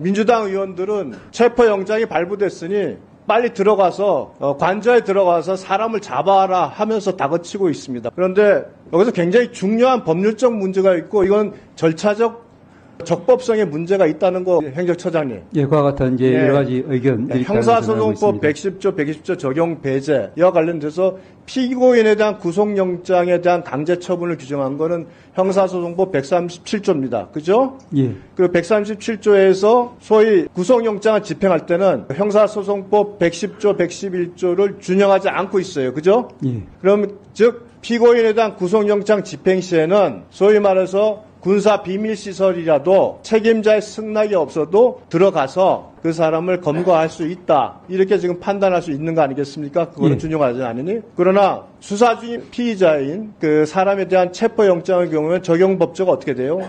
민주당 의원들은 체포영장이 발부됐으니 빨리 들어가서 관저에 들어가서 사람을 잡아라 하면서 다그치고 있습니다. 그런데 여기서 굉장히 중요한 법률적 문제가 있고 이건 절차적 적법성의 문제가 있다는 거 행정처장님. 예, 그와 같은 이제 여러 가지 의견. 형사소송법 110조, 120조 적용 배제 이와 관련돼서 피고인에 대한 구속영장에 대한 강제 처분을 규정한 거는 형사소송법 137조입니다. 그죠? 예. 그 137조에서 소위 구속영장을 집행할 때는 형사소송법 110조, 111조를 준용하지 않고 있어요. 그죠? 예. 그럼 즉 피고인에 대한 구속영장 집행 시에는 소위 말해서 군사 비밀시설이라도 책임자의 승낙이 없어도 들어가서 그 사람을 검거할 수 있다. 이렇게 지금 판단할 수 있는 거 아니겠습니까? 그거는 예. 준용하지 않으니. 그러나 수사 중인 피의자인 그 사람에 대한 체포영장의 경우는 적용법조가 어떻게 돼요?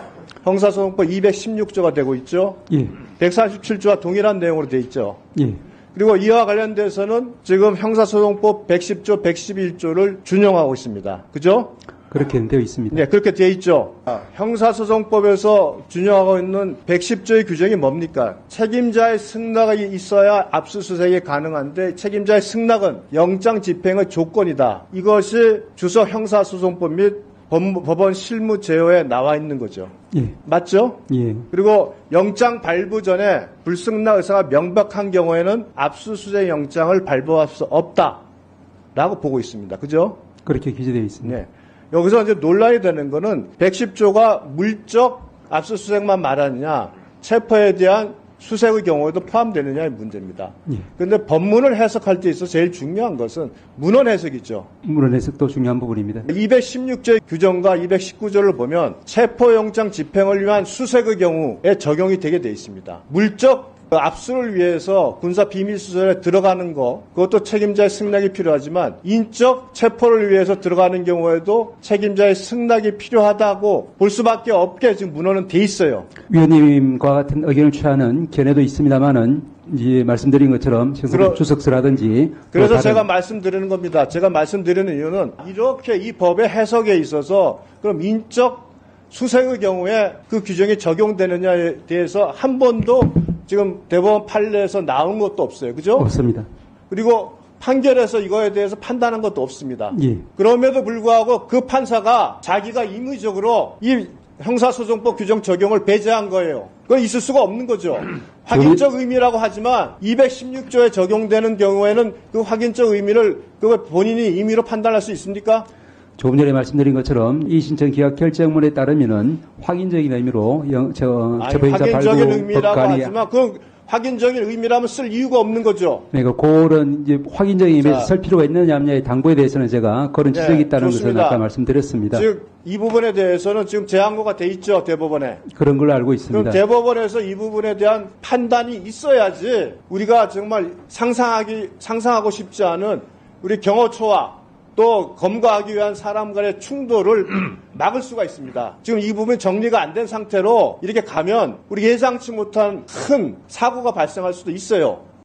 형사소송법 216조가 되고 있죠. 예. 147조와 동일한 내용으로 돼 있죠. 예. 그리고 이와 관련돼서는 지금 형사소송법 110조, 111조를 준용하고 있습니다. 그죠? 그렇게 되어 있습니다. 네, 그렇게 되어 있죠. 형사소송법에서 준용하고 있는 110조의 규정이 뭡니까? 책임자의 승낙이 있어야 압수수색이 가능한데 책임자의 승낙은 영장 집행의 조건이다. 이것이 주서 형사소송법 및 법원 실무 제어에 나와 있는 거죠. 예. 맞죠? 예. 그리고 영장 발부 전에 불승낙 의사가 명백한 경우에는 압수수색 영장을 발부할 수 없다라고 보고 있습니다. 그죠? 그렇게 기재되어 있습니다. 네. 여기서 이제 논란이 되는 거는 110조가 물적 압수수색만 말하느냐, 체포에 대한 수색의 경우에도 포함되느냐의 문제입니다. 그런데 예. 법문을 해석할 때 있어서 제일 중요한 것은 문헌 해석이죠. 문헌 해석도 중요한 부분입니다. 216조의 규정과 219조를 보면 체포영장 집행을 위한 수색의 경우에 적용이 되게 돼 있습니다. 물적 압수를 위해서 군사 비밀시설에 들어가는 거, 그것도 책임자의 승낙이 필요하지만 인적 체포를 위해서 들어가는 경우에도 책임자의 승낙이 필요하다고 볼 수밖에 없게 지금 문헌은 돼 있어요. 위원님과 같은 의견을 취하는 견해도 있습니다만은 이제 말씀드린 것처럼 주석서라든지 그래서 제가 말씀드리는 겁니다. 제가 말씀드리는 이유는 이렇게 이 법의 해석에 있어서 그럼 인적 수색의 경우에 그 규정이 적용되느냐에 대해서 한 번도 지금 대법원 판례에서 나온 것도 없어요. 그죠? 없습니다. 그리고 판결에서 이거에 대해서 판단한 것도 없습니다. 예. 그럼에도 불구하고 그 판사가 자기가 임의적으로 이 형사소송법 규정 적용을 배제한 거예요. 그건 있을 수가 없는 거죠. 확인적 의미라고 하지만 216조에 적용되는 경우에는 그 확인적 의미를 그 본인이 임의로 판단할 수 있습니까? 조금 전에 말씀드린 것처럼 이 신청 기각 결정문에 따르면은 확인적인 의미로 체포영장 확인적인 발부 의미라고 법관이 하지만 그 확인적인 의미라면 쓸 이유가 없는 거죠. 그러니까 그런 이제 확인적인 의미에서 쓸 필요가 있느냐 없느냐의 당부에 대해서는 제가 그런 지적이 있다는 것을 아까 말씀드렸습니다. 즉 이 부분에 대해서는 지금 재항고가 돼 있죠, 대법원에. 그런 걸로 알고 있습니다. 그럼 대법원에서 이 부분에 대한 판단이 있어야지 우리가 정말 상상하고 싶지 않은 우리 경호처와 또 검거하기 위한 사람 간의 충돌을 막을 수가 있습니다. 지금 이 부분이 정리가 안 된 상태로 이렇게 가면 우리 예상치 못한 큰 사고가 발생할 수도 있어요.